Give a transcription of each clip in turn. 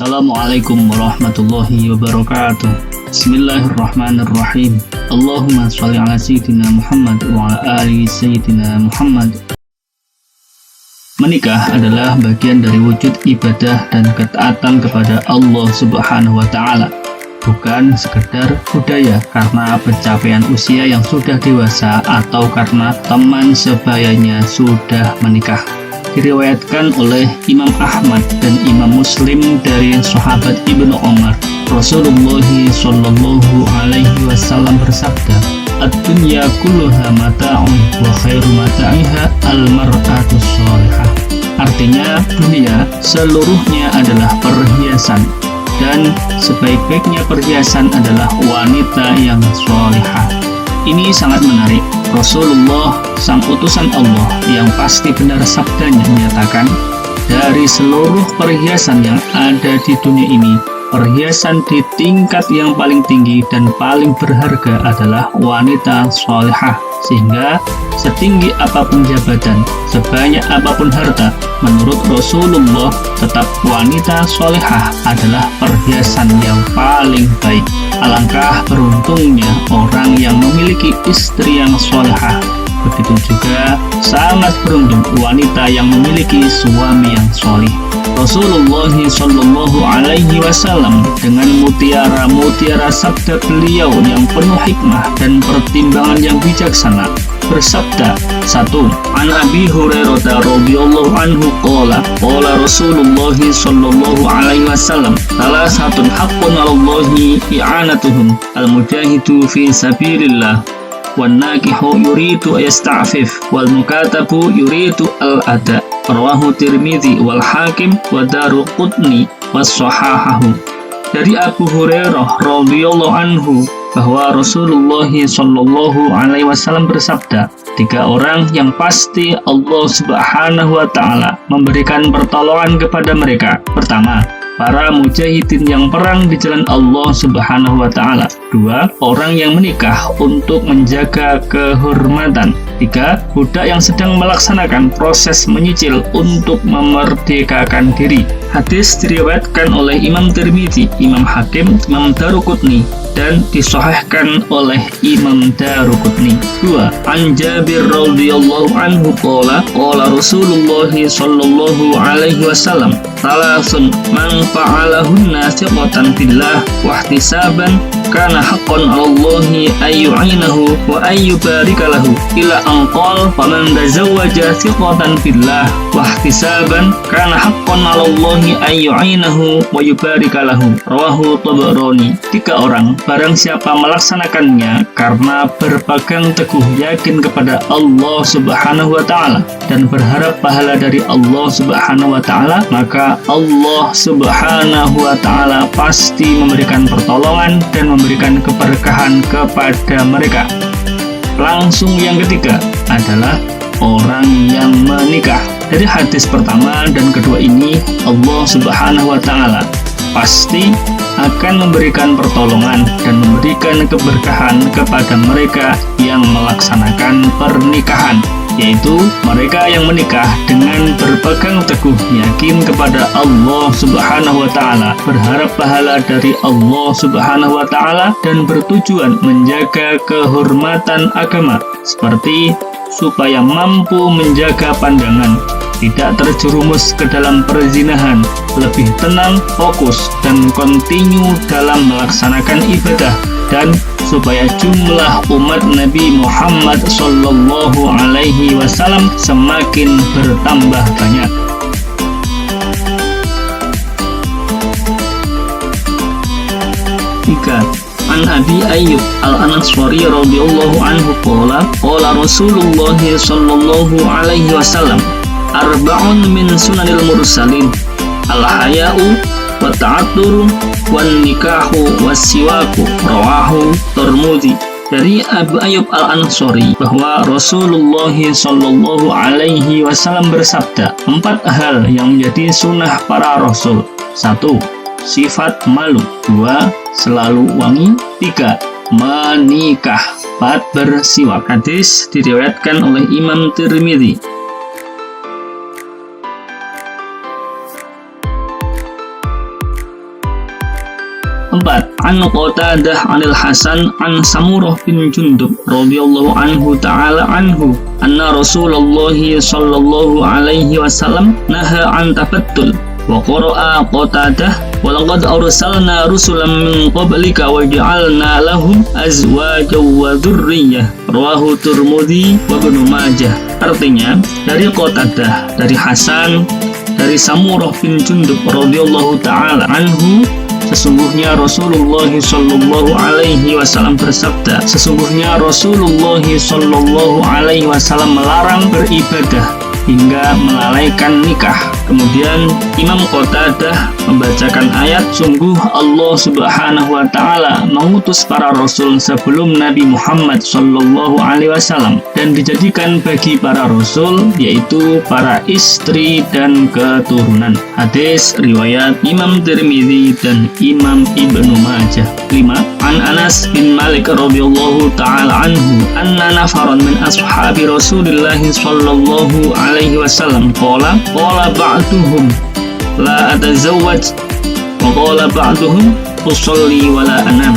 Assalamualaikum warahmatullahi wabarakatuh. Bismillahirrahmanirrahim. Allahumma sholli ala sayyidina Muhammad wa ala ali sayyidina Muhammad. Menikah adalah bagian dari wujud ibadah dan ketaatan kepada Allah Subhanahu wa Ta'ala, bukan sekedar budaya karena pencapaian usia yang sudah dewasa atau karena teman sebayanya sudah menikah. Diriwayatkan oleh Imam Ahmad dan Imam Muslim dari sahabat Ibnu Umar, Rasulullah Shallallahu Alaihi Wasallam bersabda, "Ad-dunya kulluha mata'un wa khairu mata'iha al-mar'atus sholihah." Artinya, dunia seluruhnya adalah perhiasan, dan sebaik-baiknya perhiasan adalah wanita yang sholihah. Ini sangat menarik. Rasulullah, sang utusan Allah yang pasti benar sabdanya menyatakan, dari seluruh perhiasan yang ada di dunia ini, perhiasan di tingkat yang paling tinggi dan paling berharga adalah wanita sholihah. Sehingga setinggi apapun jabatan, sebanyak apapun harta, menurut Rasulullah tetap wanita sholihah adalah perhiasan yang paling baik. Alangkah beruntungnya orang yang memiliki istri yang sholihah. Begitu juga sangat beruntung wanita yang memiliki suami yang sholih. Rasulullah Shallallahu Alaihi Wasallam dengan mutiara-mutiara sabda beliau yang penuh hikmah dan pertimbangan yang bijaksana bersabda, 1. An Abi Hurairah radhiyallahu anhu qala Rasulullah Shallallahu Alaihi Wasallam, salah satu haqqun 'alallahi i'anatuhum al-mujahidu fi sabilillah wan nakihu yuridu yasta'fif wal mukatabu yuridu al-ada. Rawahu Tirmidzi wal Hakim wa Daruqutni was sahahahu. Dari Abu Hurairah radhiyallahu anhu bahwa Rasulullah Shallallahu Alaihi Wasallam bersabda, 3 orang yang pasti Allah Subhanahu wa Ta'ala memberikan pertolongan kepada mereka. Pertama, para mujahidin yang perang di jalan Allah Subhanahu wa Ta'ala. 2. Orang yang menikah untuk menjaga kehormatan. 3. Budak yang sedang melaksanakan proses menyicil untuk memerdekakan diri. Hadis diriwayatkan oleh Imam Tirmidzi, Imam Hakim, Imam Daruqutni, dan disahihkan oleh Imam Daruqutni. 2. An Jabir radhiyallahu anhu qala Rasulullah Shallallahu Alaihi Wasallam, salasun man fa'alahunna thiqatan billah wa ihtisaban kana haqqan 'alallahi ayyu'inahu wa ayyubarika lahu ila an qala faman tazawwaja thiqatan billah wa ihtisaban kana haqqan 'alallahi ayyu'inahu wa yubarika lahu. Rawahu Tabarani. 3 orang barang siapa melaksanakannya karena berpegang teguh yakin kepada Allah Subhanahu wa Ta'ala dan berharap pahala dari Allah Subhanahu wa Ta'ala, maka Allah Subhanahu wa Ta'ala pasti memberikan pertolongan dan memberikan keberkahan kepada mereka. Langsung yang ketiga adalah orang yang menikah. Dari hadis pertama dan kedua ini, Allah Subhanahu wa Ta'ala pasti akan memberikan pertolongan dan memberikan keberkahan kepada mereka yang melaksanakan pernikahan, yaitu mereka yang menikah dengan berpegang teguh yakin kepada Allah Subhanahu wa Ta'ala, berharap pahala dari Allah Subhanahu wa Ta'ala, dan bertujuan menjaga kehormatan agama, seperti supaya mampu menjaga pandangan, tidak terjerumus ke dalam perzinahan, lebih tenang, fokus, dan kontinu dalam melaksanakan ibadah, dan supaya jumlah umat Nabi Muhammad Sallallahu Alaihi Wasallam semakin bertambah banyak. An Abi Ayyub Al-Ansari radhiyallahu anhu qala Rasulullah Sallallahu Alaihi Wasallam, arba'un min sunanil mursalin al-haya'u wa ta'atturu wan nikahu was-siwaku. Rawahu Tirmidzi. Dari Abu Ayyub Al-Ansari bahwa Rasulullah Shallallahu Alaihi Wasallam bersabda, 4 hal yang menjadi sunnah para rasul. 1. Sifat malu. 2. Selalu wangi. 3. Menikah. 4. Bersiwak. Hadis diriwayatkan oleh Imam Tirmidzi. 4. An Qatadah 'anil Hasan an Samurah bin Jundub radhiyallahu anhu ta'ala anhu anna Rasulullah sallallahu alaihi wasallam naha an tabattul wa qara'a Qatadah wa laqad arsalna rusulan min qablika wa ja'alna lahum azwajan wa dzurriyyah rawahu Tirmidzi wa Ibnu Majah. Artinya dari Qatadah, dari Hasan, dari Samurah bin Jundub radhiyallahu ta'ala anhu, sesungguhnya Rasulullah sallallahu alaihi wasallam bersabda, sesungguhnya Rasulullah sallallahu alaihi wasallam melarang beribadah hingga melalaikan nikah. Kemudian Imam Qatadah membacakan ayat, sungguh Allah subhanahu wa ta'ala mengutus para rasul sebelum Nabi Muhammad sallallahu alaihi wasallam dan dijadikan bagi para rasul yaitu para istri dan keturunan. Hadis riwayat Imam Tirmidzi dan Imam Ibnu Majah. 5. An Anas bin Malik radhiyallahu ta'ala anhu anna nafaran min ashabi Rasulillah sallallahu alaihi wasallam qala ba'duhum la atazawwaj wa qala ba'duhum usalli wa la anam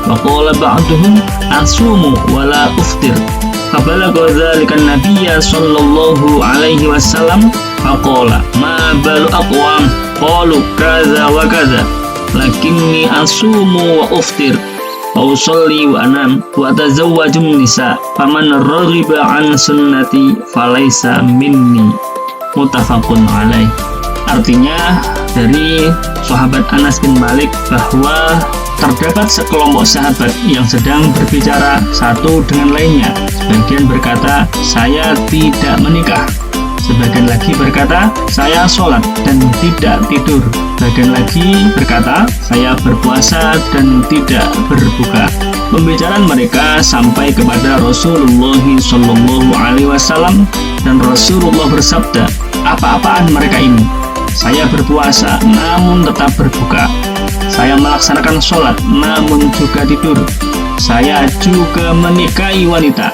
wa qala ba'duhum asumu wa la uftir. Fabalagha dzalika an-nabiyya sallallahu alaihi wasallam faqala ma balu aqwam qalu kadza wa kadza lakinni asumu wa uftir wa usalli wa anam wa atazawwaju nisa faman raghiba an sunnati falaysa minni. Muttafaqun alaih. Artinya dari sahabat Anas bin Malik bahwa terdapat sekelompok sahabat yang sedang berbicara satu dengan lainnya. Sebagian berkata, saya tidak menikah. Sebagian lagi berkata, saya sholat dan tidak tidur. Sebagian lagi berkata, saya berpuasa dan tidak berbuka. Pembicaraan mereka sampai kepada Rasulullah sallallahu alaihi wasallam dan Rasulullah bersabda, apa-apaan mereka ini? Saya berpuasa namun tetap berbuka. Saya melaksanakan sholat namun juga tidur. Saya juga menikahi wanita.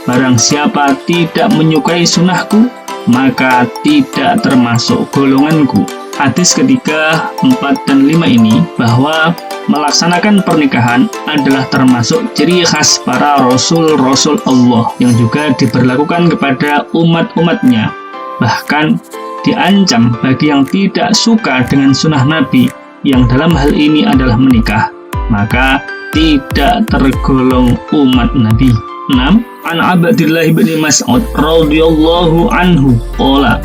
Barang siapa tidak menyukai sunnahku, maka tidak termasuk golonganku. Hadis ketiga, 4 dan 5 ini bahwa melaksanakan pernikahan adalah termasuk ciri khas para rasul-rasul Allah yang juga diberlakukan kepada umat-umatnya. Bahkan diancam bagi yang tidak suka dengan sunnah Nabi yang dalam hal ini adalah menikah, maka tidak tergolong umat Nabi. 6. An Abdillah bin Mas'ud radhiyallahu anhu qala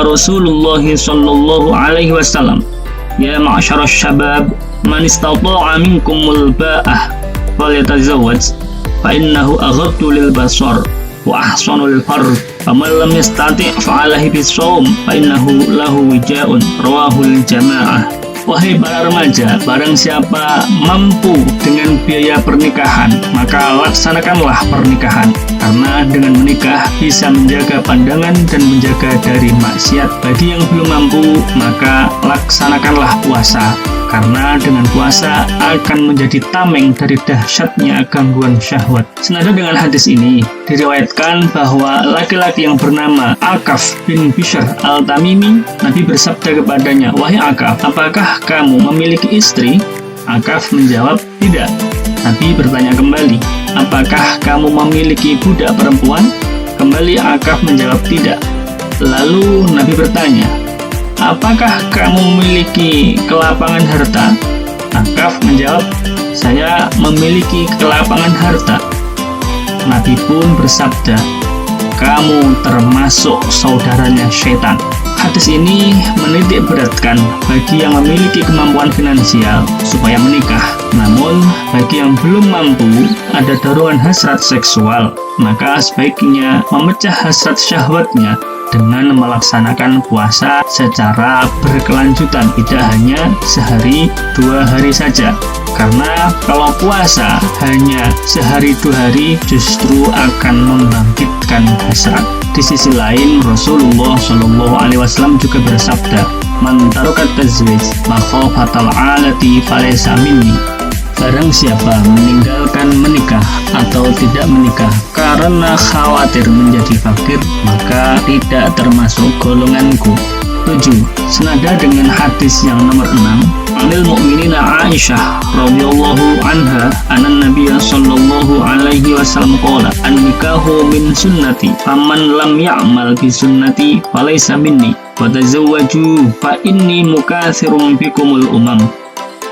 Rasulullah sallallahu alaihi wasallam, ya ma'syaras syabab man istata'a minkumul ba'ah falyatazawwaj fa innahu aghaddu lil basar wa ahsanu lil farj faman lam yastati' fa alaihi bisawm fa innahu lahu wija'un rawahul jamaah. Wahai para remaja, barang siapa mampu dengan biaya pernikahan, maka laksanakanlah pernikahan. Karena dengan menikah bisa menjaga pandangan dan menjaga dari maksiat. Bagi yang belum mampu, maka laksanakanlah puasa. Karena dengan puasa akan menjadi tameng dari dahsyatnya gangguan syahwat. Senada dengan hadis ini, diriwayatkan bahwa laki-laki yang bernama Aqaf bin Bishr al-Tamimi, Nabi bersabda kepadanya, wahai Aqaf, apakah kamu memiliki istri? Aqaf menjawab, tidak. Nabi bertanya kembali, apakah kamu memiliki budak perempuan? Kembali Aqaf menjawab, tidak. Lalu Nabi bertanya, apakah kamu memiliki kelapangan harta? Aqaf menjawab, saya memiliki kelapangan harta. Nabi pun bersabda, kamu termasuk saudaranya syaitan. Hadis ini menitik beratkan bagi yang memiliki kemampuan finansial supaya menikah. Namun bagi yang belum mampu, ada dorongan hasrat seksual, maka sebaiknya memecah hasrat syahwatnya dengan melaksanakan puasa secara berkelanjutan, tidak hanya sehari 2 hari saja. Karena kalau puasa hanya sehari 2 hari justru akan membangkitkan hasrat. Di sisi lain, Rasulullah Shallallahu Alaihi Wasallam juga bersabda, "Man tarokat tazwij makhofatal alati falaysa minni." Barang siapa meninggalkan menikah atau tidak menikah karena khawatir menjadi fakir, maka tidak termasuk golonganku. 7. Senada dengan hadis yang nomor 6, Anil mu'minina Aisyah radhiyallahu anha anna Nabiyya sallallahu alaihi wasallam qala an-nikahu min sunnati faman lam ya'mal bi sunnati falaysa minni wa tazawwaju fa inni mukatsirun bikumul umam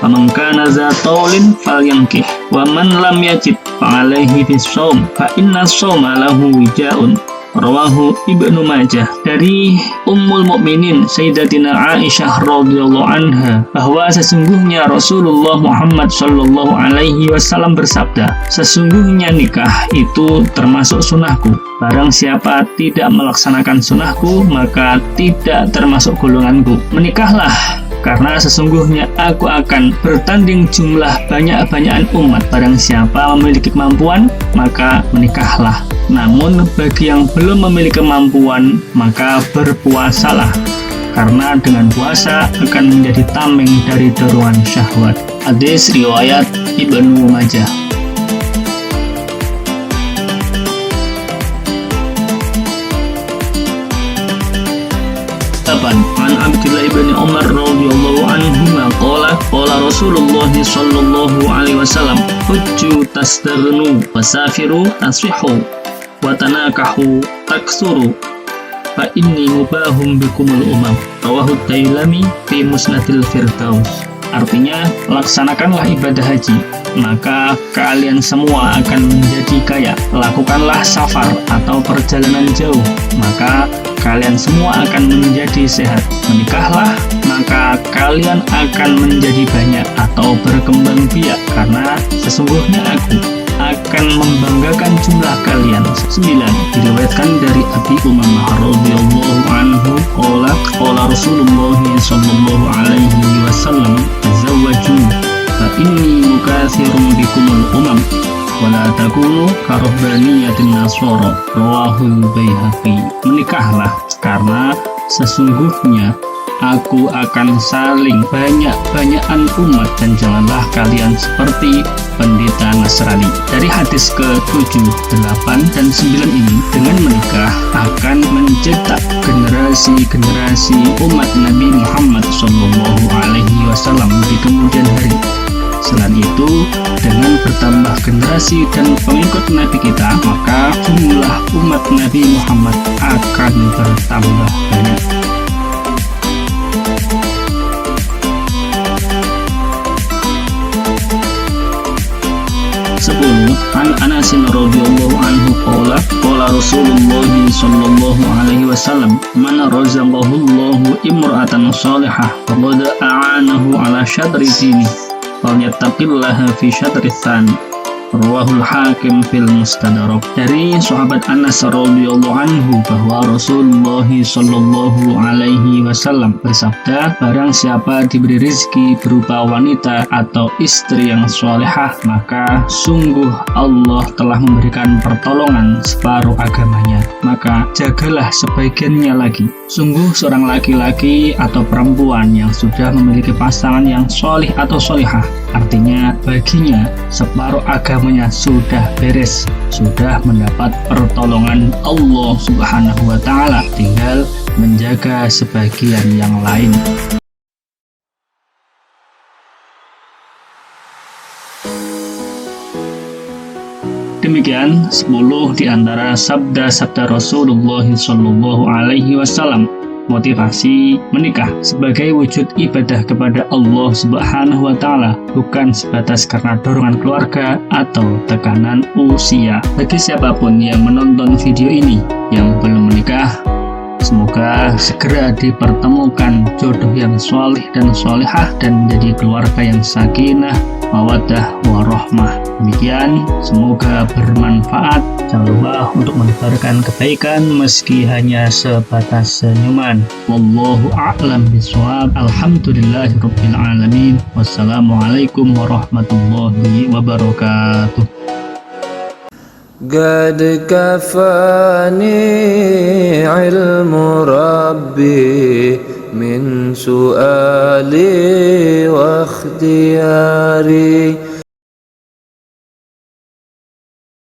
faman kana za taulin falyankih wa man lam yajid fa alaihi bis-shaum fa inna shauma lahu wijaun. Rawahu Ibnu Majah. Dari Ummul Mukminin Sayyidatina Aisyah radhiyallahu anha bahwa sesungguhnya Rasulullah Muhammad sallallahu alaihi wasallam bersabda, sesungguhnya nikah itu termasuk sunnahku. Barang siapa tidak melaksanakan sunnahku maka tidak termasuk golonganku. Menikahlah, karena sesungguhnya aku akan bertanding jumlah banyak-banyakan umat. Barang siapa memiliki kemampuan, maka menikahlah. Namun bagi yang belum memiliki kemampuan, maka berpuasalah. Karena dengan puasa akan menjadi tameng dari dorongan syahwat. Hadis riwayat Ibnu Majah. 8. An Abdullah ibn Umar radhiyallahu anhuma qala Rasulullah sallallahu alaihi wasallam hujju tasdaghnu wasafiru tasfihu wa tanakahu taksuru fa inni mubahum bikumul umam. Rawahu Dailami fi Musnadil Firdaus. Artinya, laksanakanlah ibadah haji, maka kalian semua akan menjadi kaya. Lakukanlah safar atau perjalanan jauh, maka kalian semua akan menjadi sehat. Menikahlah, maka kalian akan menjadi banyak atau berkembang biak, karena sesungguhnya aku akan membanggakan jumlah kalian. 9. Diriwayatkan dari Abi Umamah radhiyallahu anhu qala Rasulullah sallallahu alaihi wasallam tazawwaju fa inni mukatsirun bikumul umam wa la takunu karahbaniyatin nasara. Rawahu Baihaqi. Menikahlah, karena sesungguhnya aku akan saling banyak-banyakan umat dan janganlah kalian seperti pendeta Nasrani. Dari hadis ke-7, 8, dan 9 ini, dengan menikah akan mencetak generasi-generasi umat Nabi Muhammad SAW di kemudian hari. Selain itu, dengan bertambah generasi dan pengikut Nabi kita, maka jumlah umat Nabi Muhammad akan bertambah banyak. 10. An Anas radhiyallahu anhu qala Rasulullah sallallahu alaihi wasallam man razaqahu Allahu imra'atan salihah faqad a'anahu ala syadri dini falyattaqillaha fi syadri tsani. Rawahul Hakim fil Mustadrak. Dari sahabat Anas radhiyallahu anhu bahwa Rasulullah sallallahu alaihi wasallam bersabda, barang siapa diberi rezeki berupa wanita atau istri yang salehah, maka sungguh Allah telah memberikan pertolongan separuh agamanya, maka jagalah sebagiannya lagi. Sungguh seorang laki-laki atau perempuan yang sudah memiliki pasangan yang solih atau solihah, artinya baginya separuh agamanya sudah beres, sudah mendapat pertolongan Allah Subhanahu wa Ta'ala, tinggal menjaga sebagian yang lain. Demikian 10 di antara sabda-sabda Rasulullah sallallahu alaihi wasallam motivasi menikah sebagai wujud ibadah kepada Allah Subhanahu wa Ta'ala, bukan sebatas karena dorongan keluarga atau tekanan usia. Bagi siapapun yang menonton video ini yang belum menikah, semoga segera dipertemukan jodoh yang solih dan solihah dan menjadi keluarga yang sakinah, mawaddah, warahmah. Demikian, semoga bermanfaat. Jangan lupa untuk menebarkan kebaikan meski hanya sebatas senyuman. Wallahu a'lam bishawab. Alhamdulillahirabbil alamin. Wassalamualaikum warahmatullahi wabarakatuh. قد كفاني علم ربي من سؤالي واختياري